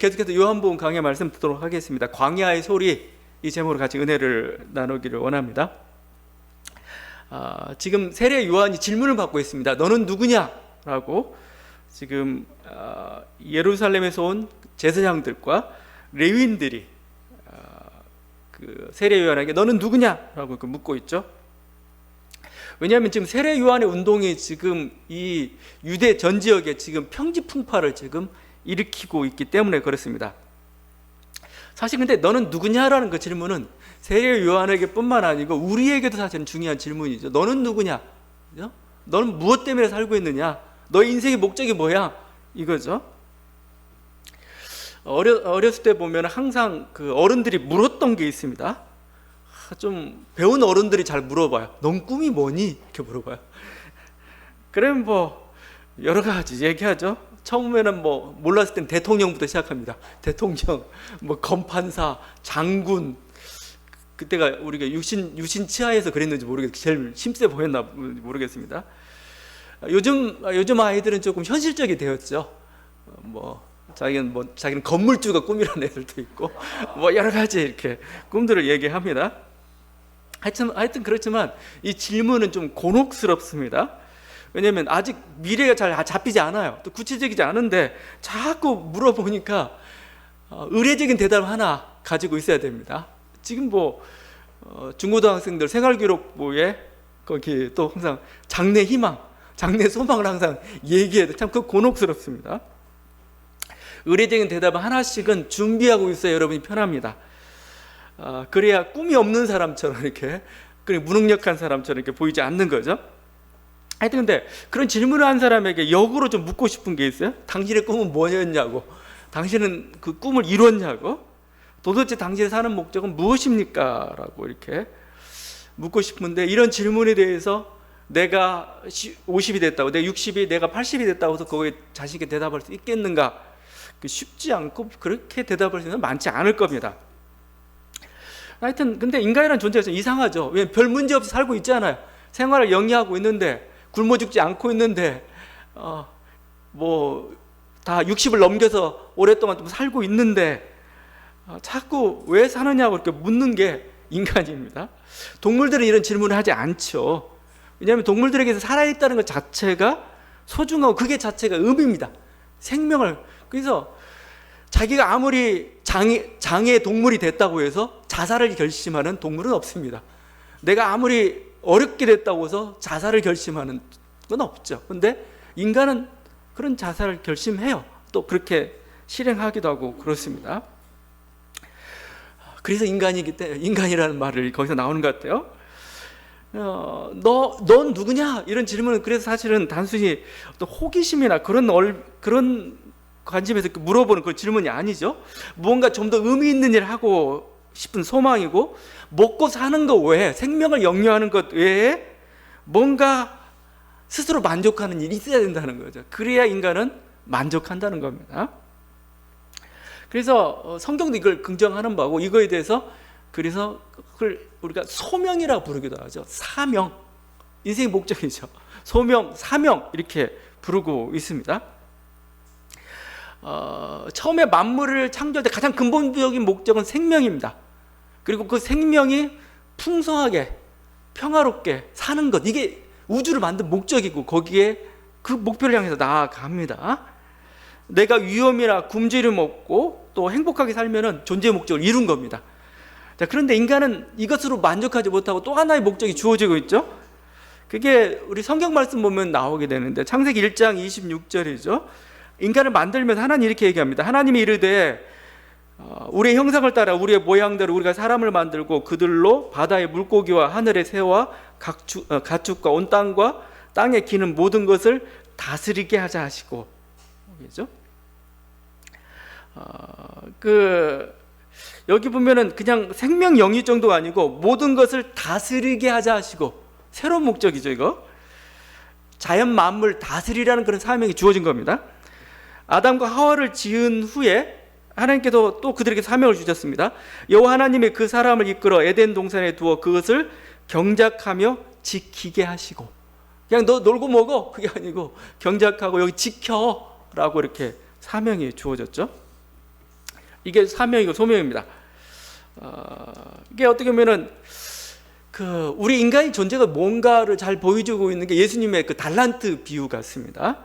계속해서 요한복음 강해 말씀 듣도록 하겠습니다. 광야의 소리, 이 제목으로 같이 은혜를 나누기를 원합니다. 지금 세례 요한이 질문을 받고 있습니다. 너는 누구냐라고. 지금 예루살렘에서 온 제사장들과 레위인들이 그 세례 요한에게 너는 누구냐라고 묻고 있죠. 왜냐하면 지금 세례 요한의 운동이 지금 이 유대 전 지역에 지금 평지풍파를 지금 일으키고 있기 때문에 그렇습니다. 사실 근데 너는 누구냐라는 그 질문은 세례 요한에게 뿐만 아니고 우리에게도 사실은 중요한 질문이죠. 너는 누구냐? 그죠? 너는 무엇 때문에 살고 있느냐? 너의 인생의 목적이 뭐야? 이거죠. 어렸을 때 보면 항상 그 어른들이 물었던 게 있습니다. 좀 배운 어른들이 잘 물어봐요. 넌 꿈이 뭐니? 이렇게 물어봐요. 그러면 뭐 여러 가지 얘기하죠. 처음에는 뭐 몰랐을 땐 대통령부터 시작합니다. 대통령, 뭐 검판사, 장군. 그때가 우리가 유신 치하에서 그랬는지 모르겠어요. 제일 힘세 보였나 모르겠습니다. 요즘 아이들은 조금 현실적이 되었죠. 자기는 건물주가 꿈이라는 애들도 있고, 뭐 여러 가지 이렇게 꿈들을 얘기합니다. 하여튼 그렇지만 이 질문은 좀 곤혹스럽습니다. 왜냐하면 아직 미래가 잘 잡히지 않아요. 또 구체적이지 않은데 자꾸 물어보니까 의례적인 대답 하나 가지고 있어야 됩니다. 지금 중고등학생들 생활기록부에 거기 또 항상 장래 희망, 장래 소망을 항상 얘기해야 돼. 참 그 곤혹스럽습니다. 의례적인 대답 하나씩은 준비하고 있어야 여러분이 편합니다. 그래야 꿈이 없는 사람처럼 이렇게, 무능력한 사람처럼 이렇게 보이지 않는 거죠. 하여튼 근데 그런 질문을 한 사람에게 역으로 좀 묻고 싶은 게 있어요. 당신의 꿈은 뭐였냐고. 당신은 그 꿈을 이뤘냐고. 도대체 당신이 사는 목적은 무엇입니까? 라고 이렇게 묻고 싶은데, 이런 질문에 대해서 내가 50이 됐다고, 내가 60이, 내가 80이 됐다고 해서 거기에 자신 있게 대답할 수 있겠는가? 쉽지 않고 그렇게 대답할 수 있는 건 많지 않을 겁니다. 하여튼 근데 인간이라는 존재가 좀 이상하죠. 왜 별 문제 없이 살고 있잖아요. 생활을 영위하고 있는데, 굶어 죽지 않고 있는데, 다 60을 넘겨서 오랫동안 좀 살고 있는데, 자꾸 왜 사느냐고 이렇게 묻는 게 인간입니다. 동물들은 이런 질문을 하지 않죠. 왜냐하면 동물들에게서 살아있다는 것 자체가 소중하고 그게 자체가 의미입니다. 생명을. 그래서 자기가 아무리 장애 동물이 됐다고 해서 자살을 결심하는 동물은 없습니다. 내가 아무리 어렵게 됐다고 해서 자살을 결심하는 건 없죠. 근데 인간은 그런 자살을 결심해요. 또 그렇게 실행하기도 하고 그렇습니다. 그래서 인간이기 때문에 인간이라는 말을 거기서 나오는 것 같아요. 넌 누구냐? 이런 질문은 그래서 사실은 단순히 어떤 호기심이나 그런 관점에서 물어보는 그런 질문이 아니죠. 무언가 좀 더 의미 있는 일을 하고 싶은 소망이고, 먹고 사는 것 외에, 생명을 영위하는 것 외에 뭔가 스스로 만족하는 일이 있어야 된다는 거죠. 그래야 인간은 만족한다는 겁니다. 그래서 성경도 이걸 긍정하는 바고, 이거에 대해서 그래서 그걸 우리가 소명이라고 부르기도 하죠. 사명, 인생의 목적이죠. 소명, 사명 이렇게 부르고 있습니다. 처음에 만물을 창조할 때 가장 근본적인 목적은 생명입니다. 그리고 그 생명이 풍성하게 평화롭게 사는 것, 이게 우주를 만든 목적이고, 거기에 그 목표를 향해서 나아갑니다. 내가 위험이나 굶주림 없고 또 행복하게 살면은 존재의 목적을 이룬 겁니다. 자, 그런데 인간은 이것으로 만족하지 못하고 또 하나의 목적이 주어지고 있죠. 그게 우리 성경 말씀 보면 나오게 되는데, 창세기 1장 26절이죠. 인간을 만들면서 하나님 이렇게 얘기합니다. 하나님이 이르되 우리의 형상을 따라 우리의 모양대로 우리가 사람을 만들고 그들로 바다의 물고기와 하늘의 새와 가축과 온 땅과 땅에 기는 모든 것을 다스리게 하자 하시고, 그죠? 여기 보면은 그냥 생명 영위 정도가 아니고 모든 것을 다스리게 하자 하시고, 새로운 목적이죠. 이거 자연 만물 다스리라는 그런 사명이 주어진 겁니다. 아담과 하와를 지은 후에 하나님께서 또 그들에게 사명을 주셨습니다. 여호와 하나님이 그 사람을 이끌어 에덴 동산에 두어 그것을 경작하며 지키게 하시고, 그냥 너 놀고 먹어 그게 아니고 경작하고 여기 지켜라고 이렇게 사명이 주어졌죠. 이게 사명이고 소명입니다. 이게 어떻게 보면은 우리 인간의 존재가 뭔가를 잘 보여주고 있는 게 예수님의 그 달란트 비유 같습니다.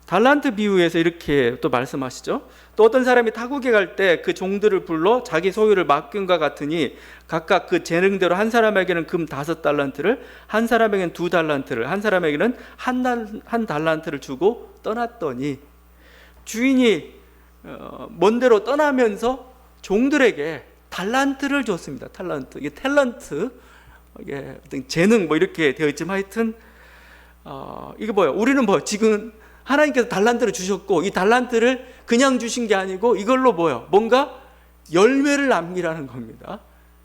달란트 비유에서 이렇게 또 말씀하시죠. 또 어떤 사람이 타국에 갈 때 그 종들을 불러 자기 소유를 맡김과 같으니 각각 그 재능대로 한 사람에게는 금 5달란트를, 한 사람에게는 2달란트를, 한 사람에게는 한 달란트를 주고 떠났더니, 주인이 먼 데로 떠나면서 종들에게 달란트를 줬습니다. 달란트. 이게 탤런트, 이게 어떤 재능 뭐 이렇게 되어 있지만 하여튼 이게 뭐예요? 우리는 뭐 지금 하나님께서 달란트를 주셨고 이 달란트를 그냥 주신 게 아니고 이걸로 뭐예요? 뭔가 열매를 남기라는 겁니다.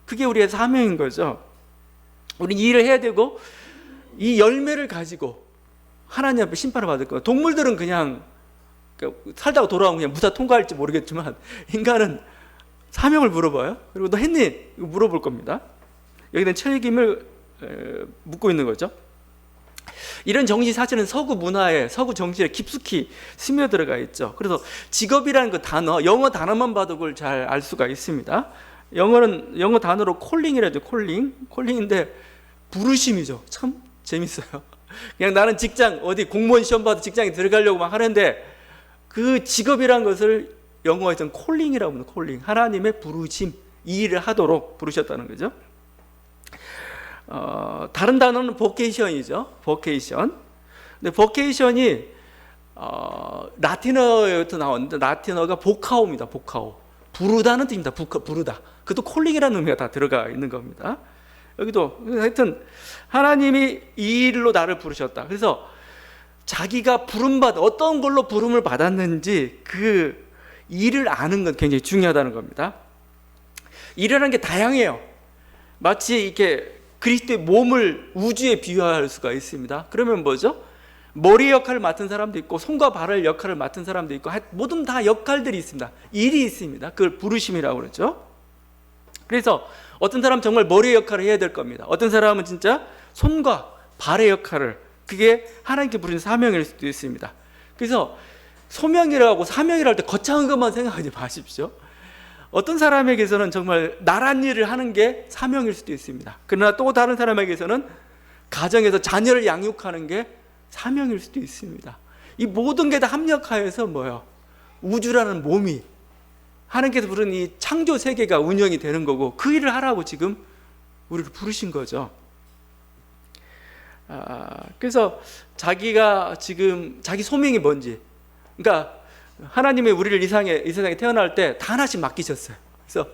그게 우리의 사명인 거죠. 우리는 일을 해야 되고 이 열매를 가지고 하나님 앞에 심판을 받을 거예요. 동물들은 그냥 살다가 돌아오면 그냥 무사 통과할지 모르겠지만 인간은 사명을 물어봐요. 그리고 너 했니? 이거 물어볼 겁니다. 여기는 책임을 묻고 있는 거죠. 이런 정신이 사실은 서구 문화에, 서구 정신에 깊숙이 스며들어가 있죠. 그래서 직업이라는 그 단어, 영어 단어만 봐도 그걸 잘 알 수가 있습니다. 영어 단어로 콜링이라죠. 콜링인데 부르심이죠. 참 재밌어요. 그냥 나는 직장, 어디 공무원 시험 봐도 직장에 들어가려고 막 하는데 그 직업이라는 것을 영어에서는 콜링이라고 합니다. 콜링. 하나님의 부르심, 이 일을 하도록 부르셨다는 거죠. 다른 단어는 보케이션이죠. 보케이션. 근데 보케이션이 라틴어에서 나왔는데 라틴어가 보카오입니다. 보카오. 부르다는 뜻입니다. 부르다. 그것도 콜링이라는 의미가 다 들어가 있는 겁니다. 여기도 하여튼 하나님이 이 일로 나를 부르셨다. 그래서 자기가 부름받아 어떤 걸로 부름을 받았는지 그 일을 아는 건 굉장히 중요하다는 겁니다. 일이라는 게 다양해요. 마치 이렇게 그리스도의 몸을 우주에 비유할 수가 있습니다. 그러면 뭐죠? 머리 역할을 맡은 사람도 있고 손과 발을 역할을 맡은 사람도 있고 모든 다 역할들이 있습니다. 일이 있습니다. 그걸 부르심이라고 그러죠. 그래서 어떤 사람은 정말 머리의 역할을 해야 될 겁니다. 어떤 사람은 진짜 손과 발의 역할을, 그게 하나님께 부르신 사명일 수도 있습니다. 그래서 소명이라고 사명이라고 할 때 거창한 것만 생각하지 마십시오. 어떤 사람에게서는 정말 나란 일을 하는 게 사명일 수도 있습니다. 그러나 또 다른 사람에게서는 가정에서 자녀를 양육하는 게 사명일 수도 있습니다. 이 모든 게 다 합력하여서 뭐예요? 우주라는 몸이 하나님께서 부른 이 창조 세계가 운영이 되는 거고 그 일을 하라고 지금 우리를 부르신 거죠. 그래서 자기가 지금 자기 소명이 뭔지, 그러니까 하나님이 우리를 이 세상에 태어날 때 다 하나씩 맡기셨어요. 그래서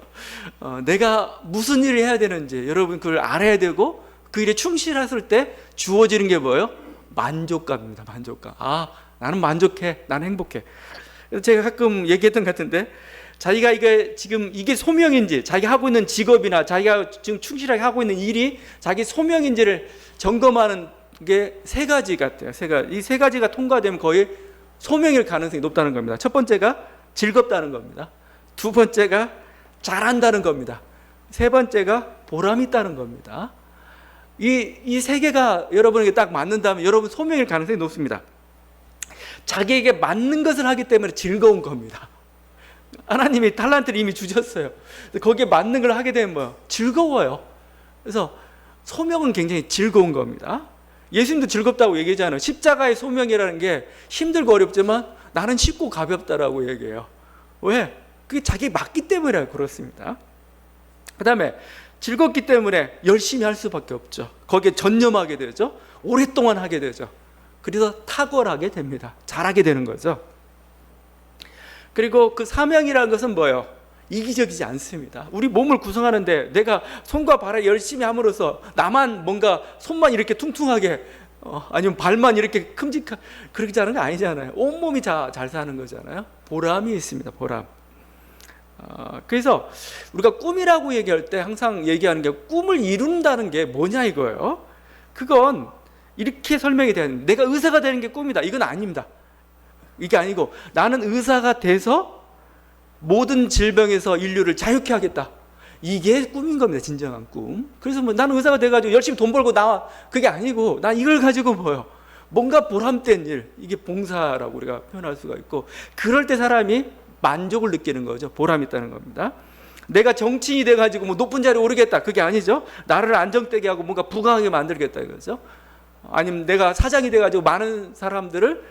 내가 무슨 일을 해야 되는지 여러분 그걸 알아야 되고 그 일에 충실했을 때 주어지는 게 뭐예요? 만족감입니다. 만족감. 나는 만족해. 나는 행복해. 그래서 제가 가끔 얘기했던 것 같은데 자기가 이게 지금 이게 소명인지, 자기가 하고 있는 직업이나 자기가 지금 충실하게 하고 있는 일이 자기 소명인지를 점검하는 게 세 가지 같아요. 이 세 가지가 통과되면 거의 소명일 가능성이 높다는 겁니다. 첫 번째가 즐겁다는 겁니다. 두 번째가 잘한다는 겁니다. 세 번째가 보람이 있다는 겁니다. 이 세 개가 여러분에게 딱 맞는다면 여러분 소명일 가능성이 높습니다. 자기에게 맞는 것을 하기 때문에 즐거운 겁니다. 하나님이 달란트를 이미 주셨어요. 거기에 맞는 걸 하게 되면 뭐예요? 즐거워요. 그래서 소명은 굉장히 즐거운 겁니다. 예수님도 즐겁다고 얘기하잖아요. 십자가의 소명이라는 게 힘들고 어렵지만 나는 쉽고 가볍다라고 얘기해요. 왜? 그게 자기에 맞기 때문에 그렇습니다. 그 다음에 즐겁기 때문에 열심히 할 수밖에 없죠. 거기에 전념하게 되죠. 오랫동안 하게 되죠. 그래서 탁월하게 됩니다. 잘하게 되는 거죠. 그리고 그 사명이라는 것은 뭐예요? 이기적이지 않습니다. 우리 몸을 구성하는데 내가 손과 발을 열심히 함으로써 나만 뭔가 손만 이렇게 퉁퉁하게 아니면 발만 이렇게 큼직하게 그렇게 하는 거 아니잖아요. 온몸이 잘 사는 거잖아요. 보람이 있습니다. 보람. 그래서 우리가 꿈이라고 얘기할 때 항상 얘기하는 게 꿈을 이룬다는 게 뭐냐 이거예요. 그건 이렇게 설명이 돼야 됩니다. 내가 의사가 되는 게 꿈이다. 이건 아닙니다. 이게 아니고 나는 의사가 돼서 모든 질병에서 인류를 자유케 하겠다. 이게 꿈인 겁니다. 진정한 꿈. 그래서 뭐 나는 의사가 돼가지고 열심히 돈 벌고 나와. 그게 아니고 난 이걸 가지고 뭐요? 뭔가 보람된 일. 이게 봉사라고 우리가 표현할 수가 있고 그럴 때 사람이 만족을 느끼는 거죠. 보람이 있다는 겁니다. 내가 정치인이 돼가지고 뭐 높은 자리에 오르겠다, 그게 아니죠. 나를 안정되게 하고 뭔가 부강하게 만들겠다 이거죠. 아니면 내가 사장이 돼가지고 많은 사람들을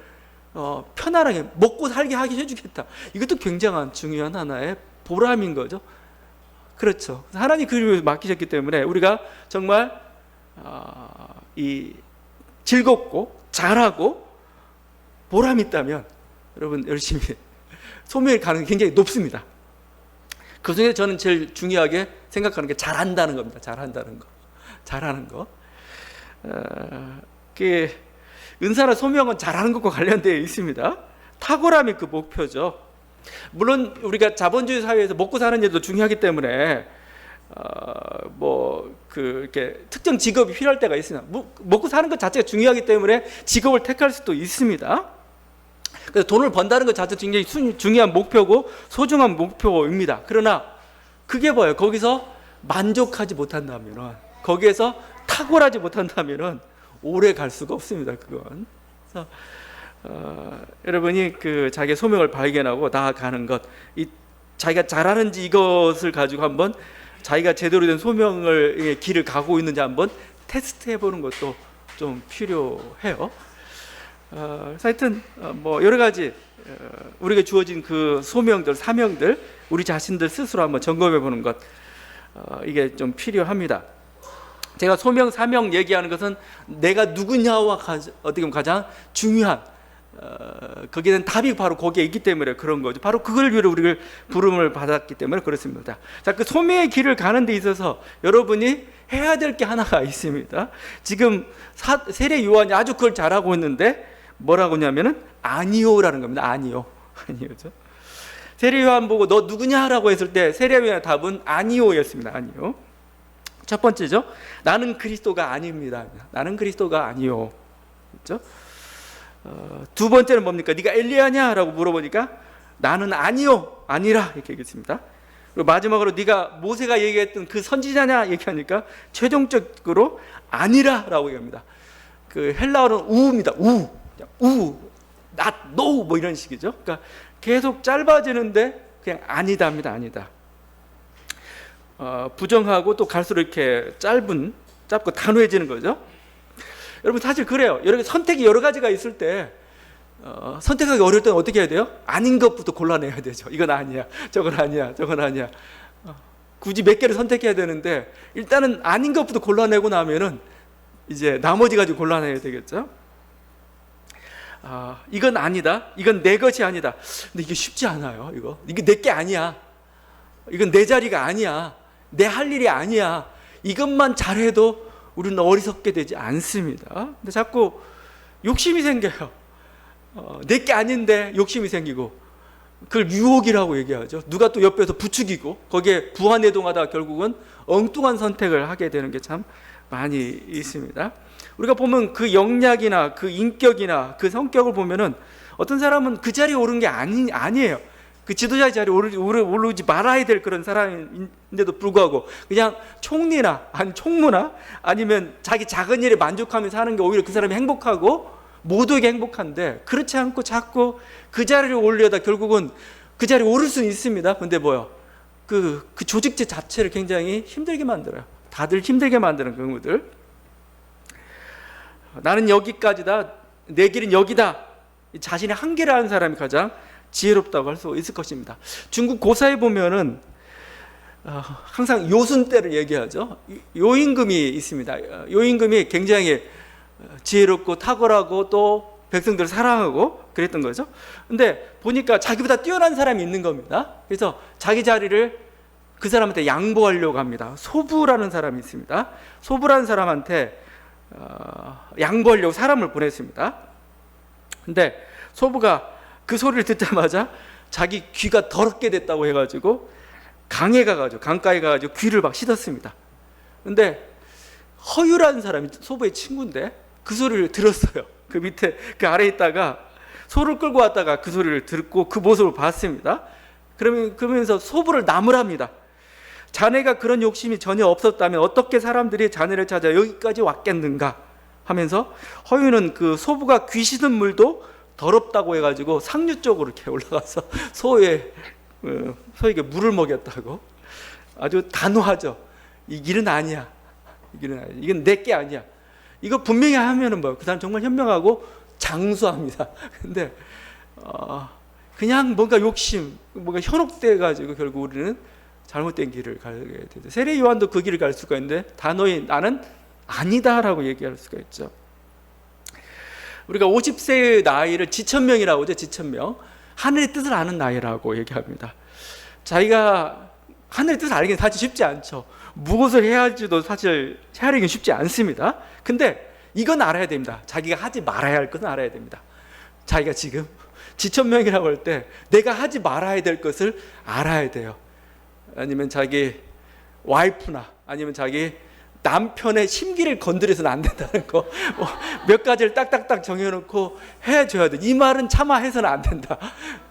편안하게 먹고 살게 하게 해주겠다. 이것도 굉장한 중요한 하나의 보람인 거죠. 그렇죠. 하나님 그림을 맡기셨기 때문에 우리가 정말 이 즐겁고 잘하고 보람 있다면 여러분 열심히 소명의 가능성이 굉장히 높습니다. 그 중에 저는 제일 중요하게 생각하는 게 잘한다는 겁니다. 잘한다는 거, 잘하는 거. 은사나 소명은 잘하는 것과 관련되어 있습니다. 탁월함이 그 목표죠. 물론 우리가 자본주의 사회에서 먹고 사는 일도 중요하기 때문에 이렇게 특정 직업이 필요할 때가 있습니다. 먹고 사는 것 자체가 중요하기 때문에 직업을 택할 수도 있습니다. 그래서 돈을 번다는 것 자체도 굉장히 중요한 목표고 소중한 목표입니다. 그러나 그게 뭐예요? 거기서 만족하지 못한다면, 거기에서 탁월하지 못한다면 오래 갈 수가 없습니다. 그건. 그래서 여러분이 그 자기의 소명을 발견하고 나아가는 것, 자기가 잘하는지 이것을 가지고 한번 자기가 제대로 된 소명을 길을 가고 있는지 한번 테스트해 보는 것도 좀 필요해요. 하여튼 여러 가지 우리가 주어진 그 소명들, 사명들 우리 자신들 스스로 한번 점검해 보는 것, 이게 좀 필요합니다. 제가 소명, 사명 얘기하는 것은 내가 누구냐와 어떻게 보면 가장 중요한 거기에 대한 답이 바로 거기에 있기 때문에 그런 거죠. 바로 그걸 위해 우리를 부름을 받았기 때문에 그렇습니다. 자, 그 소명의 길을 가는 데 있어서 여러분이 해야 될 게 하나가 있습니다. 지금 세례 요한이 아주 그걸 잘하고 있는데 뭐라고 하냐면은 아니요라는 겁니다. 아니요. 아니요죠. 세례 요한 보고 너 누구냐라고 했을 때 세례 요한의 답은 아니요였습니다. 아니요. 첫 번째죠. 나는 그리스도가 아닙니다. 나는 그리스도가 아니요. 그렇죠? 두 번째는 뭡니까? 네가 엘리야냐라고 물어보니까 나는 아니요, 아니라 이렇게 얘기했습니다. 그리고 마지막으로 네가 모세가 얘기했던 그 선지자냐 얘기하니까 최종적으로 아니라라고 얘기합니다. 그 헬라어는 우입니다. not, no 뭐 이런 식이죠. 그러니까 계속 짧아지는데 그냥 아니다입니다. 아니다. 부정하고 또 갈수록 이렇게 짧고 단호해지는 거죠. 여러분 사실 그래요. 선택이 여러 가지가 있을 때 선택하기 어려울 때는 어떻게 해야 돼요? 아닌 것부터 골라내야 되죠. 이건 아니야, 저건 아니야, 저건 아니야. 굳이 몇 개를 선택해야 되는데 일단은 아닌 것부터 골라내고 나면은 이제 나머지 가지고 골라내야 되겠죠. 이건 아니다, 이건 내 것이 아니다. 근데 이게 쉽지 않아요. 이게 내 게 아니야, 이건 내 자리가 아니야, 내 할 일이 아니야. 이것만 잘해도 우리는 어리석게 되지 않습니다. 근데 자꾸 욕심이 생겨요. 내 게 아닌데 욕심이 생기고 그걸 유혹이라고 얘기하죠. 누가 또 옆에서 부추기고 거기에 부안해동하다가 결국은 엉뚱한 선택을 하게 되는 게 참 많이 있습니다. 우리가 보면 그 영역이나 그 인격이나 그 성격을 보면은 어떤 사람은 그 자리에 오른 게 아니에요. 그 지도자의 자리에 오르지 말아야 될 그런 사람인데도 불구하고 그냥 총리나 아니 총무나 아니면 자기 작은 일에 만족하면서 사는 게 오히려 그 사람이 행복하고 모두에게 행복한데, 그렇지 않고 자꾸 그 자리를 오르려다 결국은 그 자리에 오를 수는 있습니다. 근데 그 조직체 자체를 굉장히 힘들게 만들어요. 다들 힘들게 만드는 경우들. 나는 여기까지다, 내 길은 여기다, 자신의 한계를 아는 사람이 가장 지혜롭다고 할 수 있을 것입니다. 중국 고사에 보면은 항상 요순때를 얘기하죠. 요임금이 있습니다. 요임금이 굉장히 지혜롭고 탁월하고 또 백성들을 사랑하고 그랬던 거죠. 근데 보니까 자기보다 뛰어난 사람이 있는 겁니다. 그래서 자기 자리를 그 사람한테 양보하려고 합니다. 소부라는 사람이 있습니다. 소부라는 사람한테 양보하려고 사람을 보냈습니다. 근데 소부가 그 소리를 듣자마자 자기 귀가 더럽게 됐다고 해가지고 강가에 가가지고 귀를 막 씻었습니다. 근데 허유라는 사람이 소부의 친구인데 그 소리를 들었어요. 그 밑에 그 아래에 있다가 소를 끌고 왔다가 그 소리를 듣고 그 모습을 봤습니다. 그러면서 소부를 나무랍니다. 자네가 그런 욕심이 전혀 없었다면 어떻게 사람들이 자네를 찾아 여기까지 왔겠는가 하면서 허유는 그 소부가 귀 씻은 물도 더럽다고 해가지고 상류 쪽으로 이렇게 올라가서 소에게 물을 먹였다고. 아주 단호하죠. 이 길은 아니야. 이 길은 아니야. 이건 내게 아니야. 이거 분명히 하면은 그 사람 정말 현명하고 장수합니다. 근데 그냥 뭔가 욕심, 뭔가 현혹돼 가지고 결국 우리는 잘못된 길을 가게 되죠. 세례 요한도 그 길을 갈 수가 있는데 단호히 나는 아니다라고 얘기할 수가 있죠. 우리가 50세의 나이를 지천명이라고 하죠. 지천명. 하늘의 뜻을 아는 나이라고 얘기합니다. 자기가 하늘의 뜻을 알기는 사실 쉽지 않죠. 무엇을 해야 할지도 사실 헤아리기는 쉽지 않습니다. 근데 이건 알아야 됩니다. 자기가 하지 말아야 할 것은 알아야 됩니다. 자기가 지금 지천명이라고 할 때 내가 하지 말아야 될 것을 알아야 돼요. 아니면 자기 와이프나 아니면 자기 남편의 심기를 건드려서는 안 된다는 거, 몇 가지를 딱딱딱 정해놓고 해줘야 돼. 이 말은 차마 해서는 안 된다.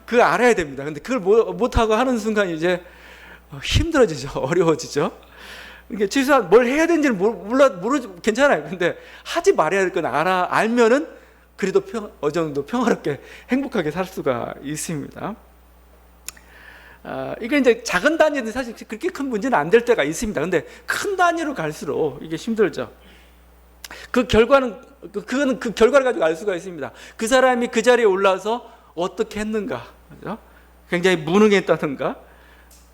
그거 알아야 됩니다. 근데 그걸 못하고 하는 순간 이제 힘들어지죠. 어려워지죠. 이게 최소한 뭘 해야 되는지는 모르죠. 괜찮아요. 근데 하지 말아야 될 건 알면은 그래도 어느 정도 평화롭게 행복하게 살 수가 있습니다. 이게 이제 작은 단위는 사실 그렇게 큰 문제는 안 될 때가 있습니다. 근데 큰 단위로 갈수록 이게 힘들죠. 그 결과는, 그거는 그 결과를 가지고 알 수가 있습니다. 그 사람이 그 자리에 올라서 어떻게 했는가, 그죠? 굉장히 무능했다든가,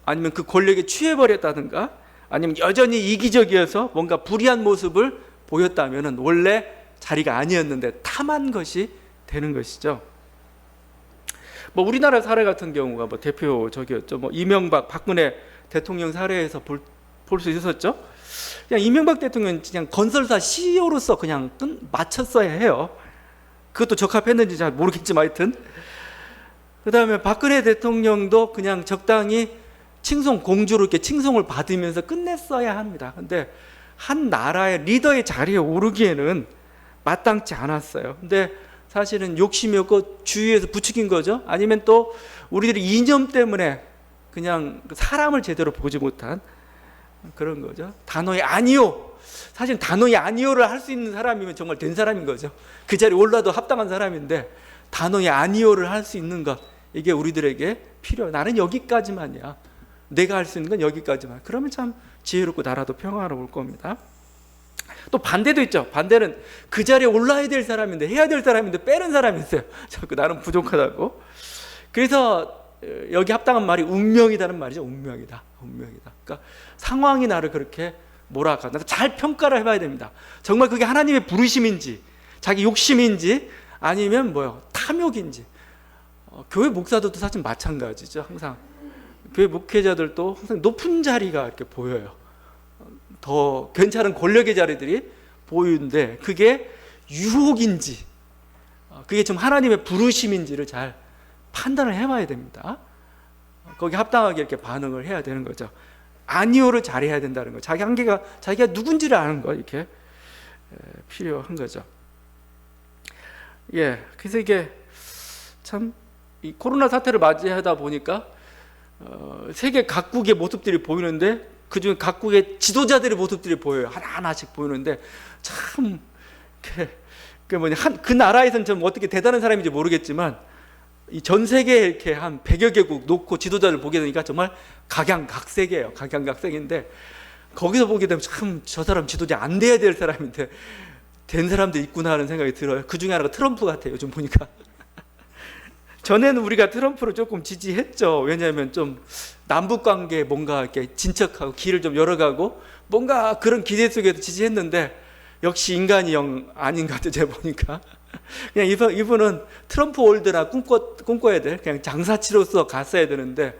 아니면 그 권력에 취해버렸다든가, 아니면 여전히 이기적이어서 뭔가 불의한 모습을 보였다면은 원래 자리가 아니었는데 탐한 것이 되는 것이죠. 우리나라 사례 같은 경우가 대표적이었죠. 이명박, 박근혜 대통령 사례에서 볼 수 있었죠. 그냥 이명박 대통령은 그냥 건설사 CEO로서 그냥 마쳤어야 해요. 그것도 적합했는지 잘 모르겠지만 하여튼. 그 다음에 박근혜 대통령도 그냥 적당히 칭송, 공주로 이렇게 칭송을 받으면서 끝냈어야 합니다. 근데 한 나라의 리더의 자리에 오르기에는 마땅치 않았어요. 근데 사실은 욕심이었고 주위에서 부추긴 거죠. 아니면 또 우리들이 이념 때문에 그냥 사람을 제대로 보지 못한 그런 거죠. 단호히 아니요. 사실 단호히 아니요를 할 수 있는 사람이면 정말 된 사람인 거죠. 그 자리에 올라도 합당한 사람인데 단호히 아니요를 할 수 있는 것, 이게 우리들에게 필요해요. 나는 여기까지만이야. 내가 할 수 있는 건 여기까지만. 그러면 참 지혜롭고 나라도 평화로울 겁니다. 또 반대도 있죠. 반대는 그 자리에 올라야 될 사람인데, 해야 될 사람인데 빼는 사람이 있어요. 자꾸 나는 부족하다고. 그래서 여기 합당한 말이 운명이다는 말이죠. 운명이다. 운명이다. 그러니까 상황이 나를 그렇게 몰아간다. 잘 평가를 해봐야 됩니다. 정말 그게 하나님의 부르심인지, 자기 욕심인지, 아니면 탐욕인지. 교회 목사들도 사실 마찬가지죠. 항상 교회 목회자들도 항상 높은 자리가 이렇게 보여요. 더 괜찮은 권력의 자리들이 보이는데 그게 유혹인지, 그게 좀 하나님의 부르심인지를 잘 판단을 해봐야 됩니다. 거기 합당하게 이렇게 반응을 해야 되는 거죠. 아니오를 잘해야 된다는 거. 자기 한계가, 자기가 누군지를 아는 거, 이렇게 필요한 거죠. 그래서 이게 참 이 코로나 사태를 맞이하다 보니까 세계 각국의 모습들이 보이는데 그중에 각국의 지도자들의 모습들이 보여요. 하나하나씩 보이는데 참 그 나라에서는 좀 어떻게 대단한 사람인지 모르겠지만 이 전 세계에 이렇게 한 100여 개국 놓고 지도자를 보게 되니까 정말 각양각색이에요. 각양각색인데 거기서 보게 되면 참 저 사람 지도자 안 돼야 될 사람인데 된 사람도 있구나 하는 생각이 들어요. 그 중에 하나가 트럼프 같아요. 요즘 보니까. 전에는 우리가 트럼프를 조금 지지했죠. 왜냐하면 좀 남북 관계에 뭔가 이렇게 진척하고 길을 좀 열어가고 뭔가 그런 기대 속에서 지지했는데 역시 인간이 영 아닌 것 같아요. 제가 보니까. 그냥 이분은 트럼프 올드나 꿈꿔야 될 그냥 장사치로서 갔어야 되는데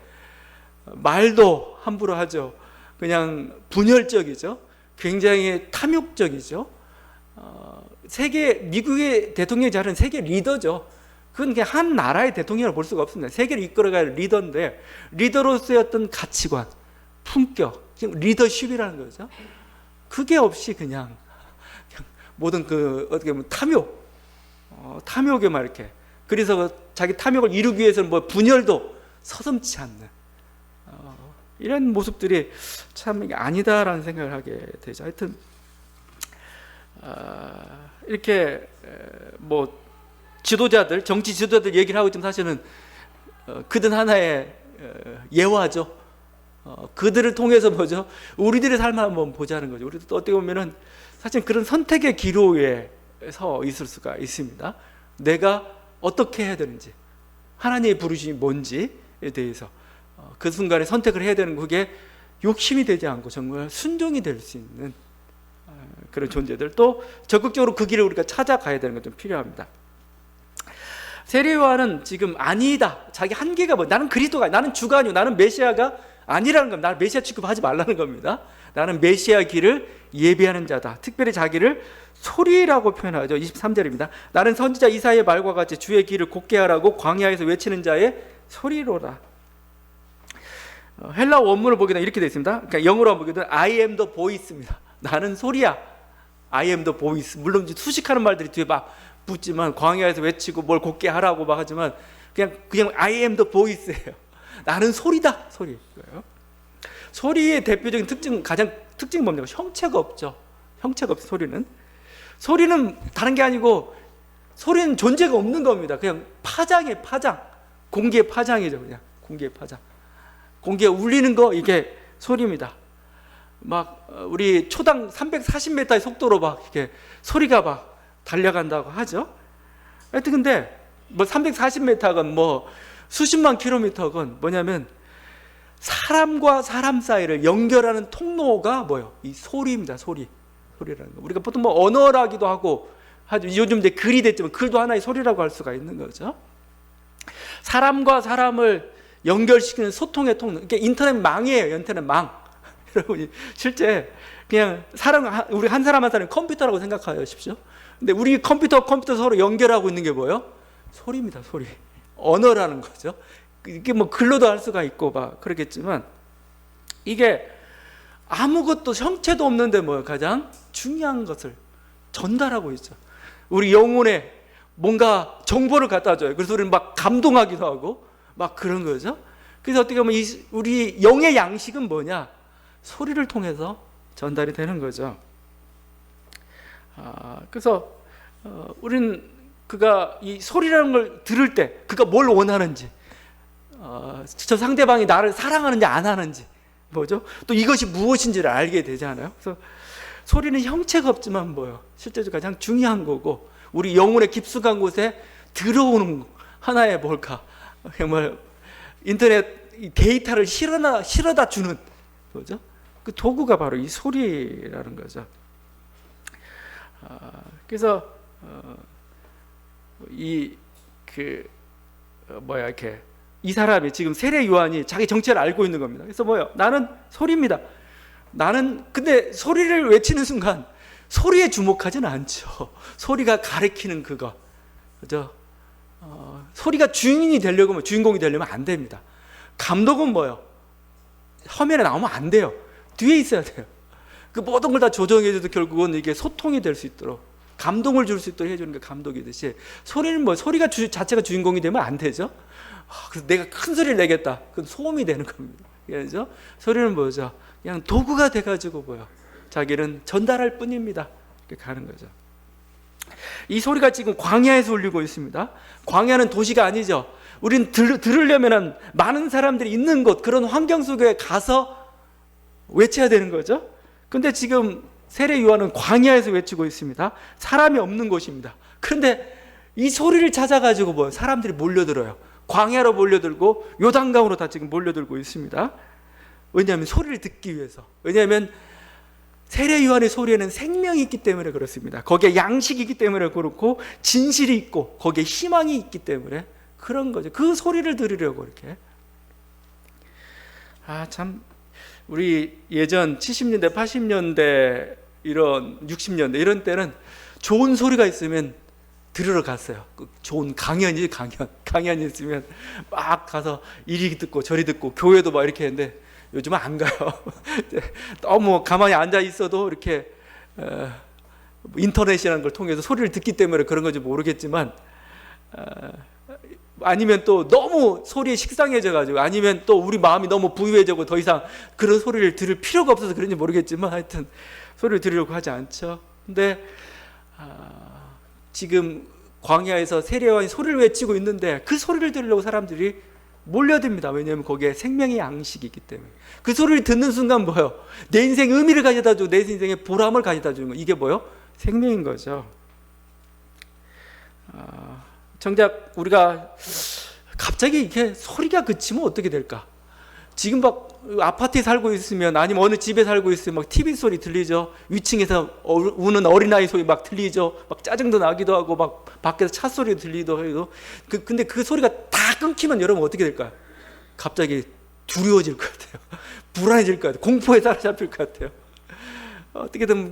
말도 함부로 하죠. 그냥 분열적이죠. 굉장히 탐욕적이죠. 미국의 대통령이 잘하는 세계 리더죠. 그건 그냥 한 나라의 대통령을 볼 수가 없습니다. 세계를 이끌어갈 리더인데 리더로서의 어떤 가치관, 품격, 지금 리더십이라는 거죠. 그게 없이 그냥 모든 어떻게 보면 탐욕에만 이렇게. 그래서 자기 탐욕을 이루기 위해서는 분열도 서슴지 않는 이런 모습들이 참 아니다라는 생각을 하게 되죠. 하여튼 이렇게 지도자들, 정치 지도자들 얘기를 하고 있지만 사실은 그들 하나의 예화죠. 그들을 통해서 뭐죠? 우리들의 삶을 한번 보자는 거죠. 우리도 어떻게 보면은 사실 그런 선택의 기로에 서 있을 수가 있습니다. 내가 어떻게 해야 되는지, 하나님의 부르심이 뭔지에 대해서 그 순간에 선택을 해야 되는, 그게 욕심이 되지 않고 정말 순종이 될 수 있는 그런 존재들, 또 적극적으로 그 길을 우리가 찾아가야 되는 것 좀 필요합니다. 세례 요한은 지금 아니다, 자기 한계가 뭐, 나는 그리스도가, 나는 주가 아니고 나는 메시아가 아니라는 겁니다. 나를 메시아 취급하지 말라는 겁니다. 나는 메시아 길을 예비하는 자다. 특별히 자기를 소리라고 표현하죠. 23절입니다. 나는 선지자 이사야의 말과 같이 주의 길을 곧게 하라고 광야에서 외치는 자의 소리로라. 헬라 원문을 보게 되면 이렇게 되어 있습니다. 그러니까 영어로 보게 되면 I am the voice입니다. 나는 소리야. I am the voice. 물론 수식하는 말들이 뒤에 막 붙지만, 광야에서 외치고 뭘 곧게 하라고 막 하지만 그냥 I am the voice예요. 나는 소리다. 소리예요. 소리의 대표적인 특징, 가장 특징이 뭡니까? 형체가 없죠. 형체가 없어. 소리는 다른 게 아니고, 소리는 존재가 없는 겁니다. 그냥 파장이에요. 파장. 공기의 파장이죠. 그냥 공기의 파장. 공기가 울리는 거, 이게 소리입니다. 막 우리 초당 340m의 속도로 막 이렇게 소리가 막 달려간다고 하죠. 하여튼 근데 뭐 340m건 뭐 수십만 킬로미터건 뭐냐면 사람과 사람 사이를 연결하는 통로가 뭐예요? 이 소리입니다. 소리라는 거. 우리가 보통 뭐 언어라기도 하고 요즘 이제 글이 됐지만 글도 하나의 소리라고 할 수가 있는 거죠. 사람과 사람을 연결시키는 소통의 통로. 이게 인터넷 망이에요. 인터넷 망. 여러분이 실제 그냥 우리 한 사람 한 사람이 컴퓨터라고 생각하십시오. 근데 우리 컴퓨터 서로 연결하고 있는 게 뭐예요? 소리입니다. 소리. 언어라는 거죠. 이게 뭐 글로도 할 수가 있고 막 그러겠지만, 이게 아무것도 형체도 없는데 뭐 가장 중요한 것을 전달하고 있죠. 우리 영혼에 뭔가 정보를 갖다 줘요. 그래서 우리는 막 감동하기도 하고 막 그런 거죠. 그래서 어떻게 보면 우리 영의 양식은 뭐냐? 소리를 통해서 전달이 되는 거죠. 그래서 우리는 그가 이 소리라는 걸 들을 때 그가 뭘 원하는지, 저 상대방이 나를 사랑하는지 안 하는지, 뭐죠? 또 이것이 무엇인지를 알게 되잖아요. 그래서 소리는 형체가 없지만 뭐요? 실제로 가장 중요한 거고, 우리 영혼의 깊숙한 곳에 들어오는 하나의 뭘까? 정말 인터넷 데이터를 실어다 주는 뭐죠? 그 도구가 바로 이 소리라는 거죠. 그래서 이렇게 이 사람이 지금 세례 요한이 자기 정체를 알고 있는 겁니다. 그래서 뭐예요? 나는 소리입니다. 근데 소리를 외치는 순간 소리에 주목하지는 않죠. 소리가 가리키는 그거, 그죠? 소리가 주인공이 되려면 안 됩니다. 감독은 뭐예요? 화면에 나오면 안 돼요. 뒤에 있어야 돼요. 그 모든 걸 다 조정해줘도 결국은 이게 소통이 될 수 있도록, 감동을 줄 수 있도록 해주는 게 감독이듯이, 소리는 뭐 소리가 자체가 주인공이 되면 안 되죠. 그래서 내가 큰 소리를 내겠다. 그건 소음이 되는 겁니다. 그죠? 소리는 뭐죠? 그냥 도구가 돼가지고 자기는 전달할 뿐입니다. 이렇게 가는 거죠. 이 소리가 지금 광야에서 울리고 있습니다. 광야는 도시가 아니죠. 우린 들으려면 많은 사람들이 있는 곳, 그런 환경 속에 가서 외쳐야 되는 거죠. 근데 지금 세례 요한은 광야에서 외치고 있습니다. 사람이 없는 곳입니다. 그런데 이 소리를 찾아가지고 사람들이 몰려들어요. 광야로 몰려들고 요단강으로 다 지금 몰려들고 있습니다. 왜냐하면 소리를 듣기 위해서. 왜냐하면 세례 요한의 소리에는 생명이 있기 때문에 그렇습니다. 거기에 양식이 있기 때문에 그렇고, 진실이 있고 거기에 희망이 있기 때문에 그런 거죠. 그 소리를 들으려고 이렇게. 참, 우리 예전 70년대, 80년대, 이런 60년대 이런 때는 좋은 소리가 있으면 들으러 갔어요. 좋은 강연이 있으면 막 가서 이리 듣고 저리 듣고, 교회도 막 이렇게 했는데 요즘은 안 가요. 너무 가만히 앉아 있어도 이렇게 인터넷이라는 걸 통해서 소리를 듣기 때문에 그런 건지 모르겠지만, 아니면 또 너무 소리에 식상해져가지고, 아니면 또 우리 마음이 너무 부유해지고 더 이상 그런 소리를 들을 필요가 없어서 그런지 모르겠지만, 하여튼 소리를 들으려고 하지 않죠. 근데 지금 광야에서 세례 요한이 소리를 외치고 있는데 그 소리를 들으려고 사람들이 몰려듭니다. 왜냐하면 거기에 생명의 양식이 있기 때문에. 그 소리를 듣는 순간 뭐예요? 내 인생에 의미를 가져다 주고 내 인생에 보람을 가져다 주는 거. 이게 뭐예요? 생명인 거죠. 정작 우리가 갑자기 이렇게 소리가 그치면 어떻게 될까? 지금 막 아파트에 살고 있으면 아니면 어느 집에 살고 있으면 막 TV 소리 들리죠. 위층에서 우는 어린아이 소리 막 들리죠. 막 짜증도 나기도 하고 막 밖에서 차 소리 들리기도 해도 근데 그 소리가 다 끊기면 여러분 어떻게 될까요? 갑자기 두려워질 것 같아요. 불안해질 것 같아요. 공포에 사로잡힐 것 같아요. 어떻게든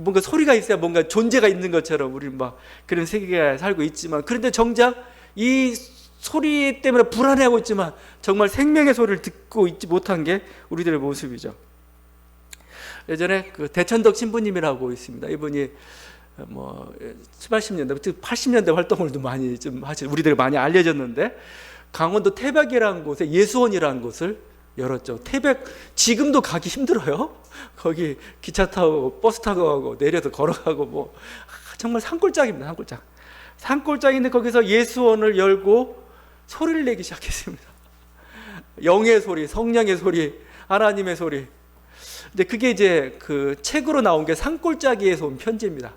뭔가 소리가 있어야 뭔가 존재가 있는 것처럼 우리는 막 그런 세계에 살고 있지만, 그런데 정작 이 소리 때문에 불안해하고 있지만 정말 생명의 소리를 듣고 있지 못한 게 우리들의 모습이죠. 예전에 그 대천덕 신부님이라고 있습니다. 이분이 뭐 70년대, 80년대 활동을 많이 좀 하시고 우리들이 많이 알려졌는데, 강원도 태백이라는 곳에 예수원이라는 곳을 열었죠. 태백 지금도 가기 힘들어요. 거기 기차 타고 버스 타고 가고 내려서 걸어가고 뭐 정말 산골짜기입니다. 산골짜기인데 거기서 예수원을 열고 소리를 내기 시작했습니다. 영의 소리, 성령의 소리, 하나님의 소리. 근데 그게 이제 그 책으로 나온 게 산골짜기에서 온 편지입니다.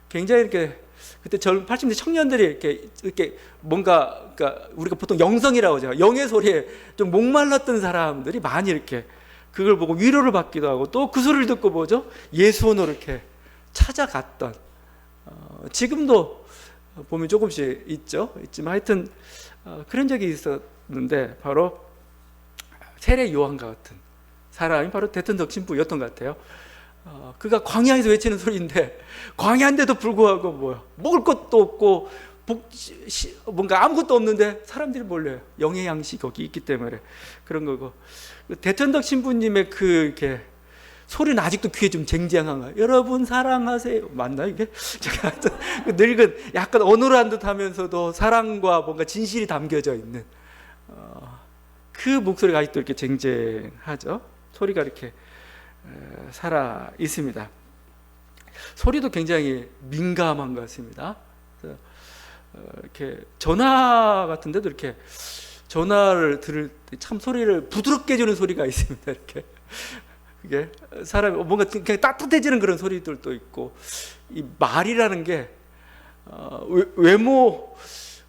굉장히 이렇게 그때 80년대 청년들이 이렇게 뭔가, 그러니까 우리가 보통 영성이라고 하죠. 영의 소리에 좀 목말랐던 사람들이 많이 이렇게 그걸 보고 위로를 받기도 하고, 또 그 소리를 듣고 뭐죠? 예수원으로 이렇게 찾아갔던, 지금도 보면 조금씩 있지만 하여튼 그런 적이 있었는데, 바로 세례 요한과 같은 사람이 바로 대천덕 신부였던 것 같아요. 그가 광야에서 외치는 소리인데, 광야인데도 불구하고 뭐야, 먹을 것도 없고 뭔가 아무것도 없는데 사람들이 몰려요. 영의 양식이 거기 있기 때문에 그런 거고, 대천덕 신부님의 그 이렇게 소리는 아직도 귀에 좀 쟁쟁한가요? 여러분 사랑하세요. 맞나 이게? 제가 늙은 약간 어눌한 듯하면서도 사랑과 뭔가 진실이 담겨져 있는 그 목소리가 아직도 이렇게 쟁쟁하죠. 소리가 이렇게 살아 있습니다. 소리도 굉장히 민감한 것 같습니다. 이렇게 전화 같은데도 이렇게 전화를 들을 때 참 소리를 부드럽게 해주는 소리가 있습니다. 이렇게 그게 사람이 뭔가 그냥 따뜻해지는 그런 소리들도 있고, 이 말이라는 게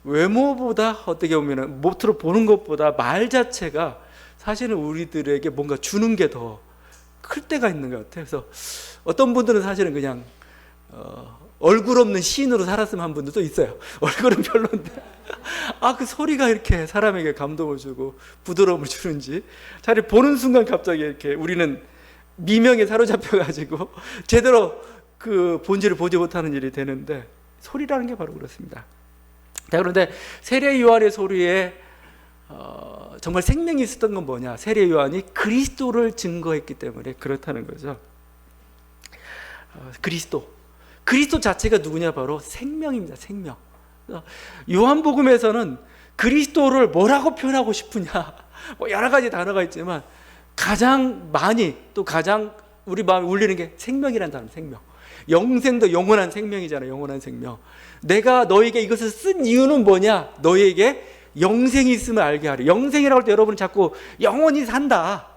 외모보다 어떻게 보면은 모트로 보는 것보다 말 자체가 사실은 우리들에게 뭔가 주는 게 더 클 때가 있는 것 같아요. 그래서 어떤 분들은 사실은 그냥 얼굴 없는 시인으로 살았으면 한 분들도 있어요. 얼굴은 별론데 그 소리가 이렇게 사람에게 감동을 주고 부드러움을 주는지, 차라리 보는 순간 갑자기 이렇게 우리는 미명에 사로잡혀가지고 제대로 그 본질을 보지 못하는 일이 되는데, 소리라는 게 바로 그렇습니다. 자, 그런데 세례 요한의 소리에 정말 생명이 있었던 건 뭐냐? 세례 요한이 그리스도를 증거했기 때문에 그렇다는 거죠. 그리스도 자체가 누구냐? 바로 생명입니다. 생명. 요한복음에서는 그리스도를 뭐라고 표현하고 싶으냐? 뭐 여러 가지 단어가 있지만 가장 많이 또 가장 우리 마음에 울리는 게 생명이라는 단어. 생명. 영생도 영원한 생명이잖아요. 영원한 생명. 내가 너에게 이것을 쓴 이유는 뭐냐? 너에게 영생이 있음을 알게 하려. 영생이라고 할 때 여러분은 자꾸 영원히 산다,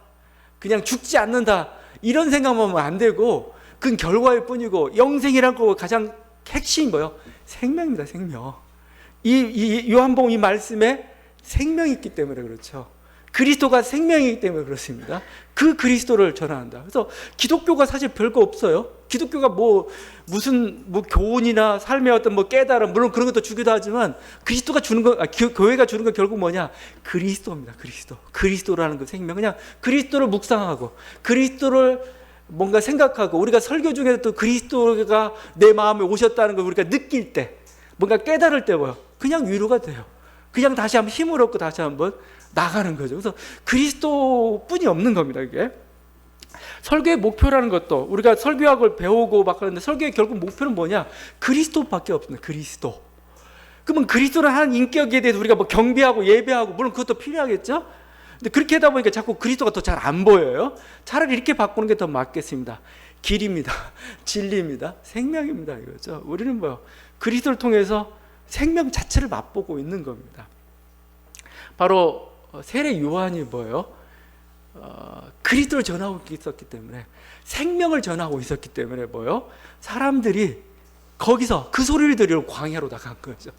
그냥 죽지 않는다, 이런 생각만 하면 안 되고, 그건 결과일 뿐이고, 영생이라는 거 가장 핵심이 뭐예요? 생명입니다. 생명. 이 요한복음 이 말씀에 생명이 있기 때문에 그렇죠. 그리스도가 생명이기 때문에 그렇습니다. 그 그리스도를 전한다. 그래서 기독교가 사실 별거 없어요. 기독교가 무슨 교훈이나 삶의 어떤 깨달음, 물론 그런 것도 주기도 하지만, 그리스도가 주는 거, 교회가 주는 건 결국 뭐냐? 그리스도입니다. 그리스도라는 그 생명. 그냥 그리스도를 묵상하고 그리스도를 뭔가 생각하고, 우리가 설교 중에도 또 그리스도가 내 마음에 오셨다는 걸 우리가 느낄 때, 뭔가 깨달을 때 뭐요? 그냥 위로가 돼요. 그냥 다시 한번 힘을 얻고 다시 한번 나가는 거죠. 그래서 그리스도뿐이 없는 겁니다. 이게 설교의 목표라는 것도, 우리가 설교학을 배우고 막 하는데 설교의 결국 목표는 뭐냐? 그리스도밖에 없습니다. 그리스도. 그러면 그리스도라는 한 인격에 대해서 우리가 경배하고 예배하고, 물론 그것도 필요하겠죠. 근데 그렇게 하다 보니까 자꾸 그리스도가 더 잘 안 보여요. 차라리 이렇게 바꾸는 게 더 맞겠습니다. 길입니다. 진리입니다. 생명입니다. 이거죠. 우리는 그리스도를 통해서 생명 자체를 맛보고 있는 겁니다. 바로 세례 요한이 뭐예요? 그리스도를 전하고 있었기 때문에, 생명을 전하고 있었기 때문에 뭐예요? 사람들이 거기서 그 소리를 들으러 광야로 나간 거죠.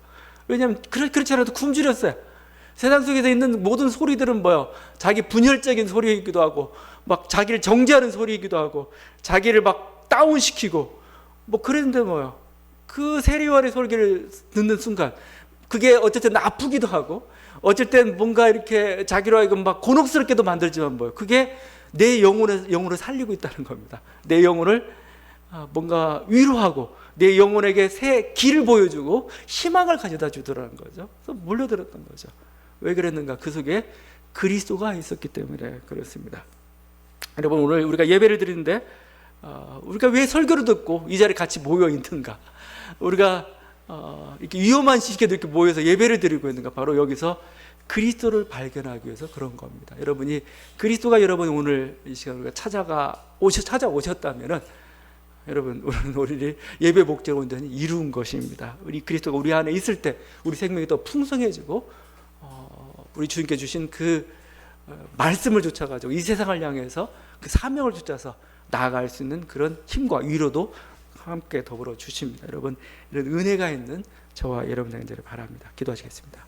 왜냐하면 그렇지 않아도 굶주렸어요. 세상 속에서 있는 모든 소리들은 뭐예요? 자기 분열적인 소리이기도 하고, 막 자기를 정죄하는 소리이기도 하고, 자기를 막 다운시키고, 뭐 그랬는데 뭐예요? 그 세례 요한의 소리를 듣는 순간 그게 어쨌든 아프기도 하고, 어쩔 땐 뭔가 이렇게 자기로 하여금 막 곤혹스럽게도 만들지만 뭐예요? 그게 내 영혼을 살리고 있다는 겁니다. 내 영혼을 뭔가 위로하고 내 영혼에게 새 길을 보여주고 희망을 가져다 주더라는 거죠. 그래서 몰려들었던 거죠. 왜 그랬는가? 그 속에 그리스도가 있었기 때문에 그렇습니다. 여러분, 오늘 우리가 예배를 드리는데 우리가 왜 설교를 듣고 이 자리에 같이 모여 있는가? 우리가 이렇게 위험한 시기에도 이렇게 모여서 예배를 드리고 있는가? 바로 여기서 그리스도를 발견하기 위해서 그런 겁니다. 여러분이 그리스도가 여러분 오늘 이 시간 우리가 찾아오셨다면은 여러분, 우리 예배 목적을 온전히 이룬 것입니다. 우리 그리스도가 우리 안에 있을 때 우리 생명이 더 풍성해지고 우리 주님께 주신 그 말씀을 쫓아가지고 이 세상을 향해서 그 사명을 쫓아서 나아갈 수 있는 그런 힘과 위로도 함께 더불어 주십니다. 여러분, 이런 은혜가 있는 저와 여러분 되기를 바랍니다. 기도하시겠습니다.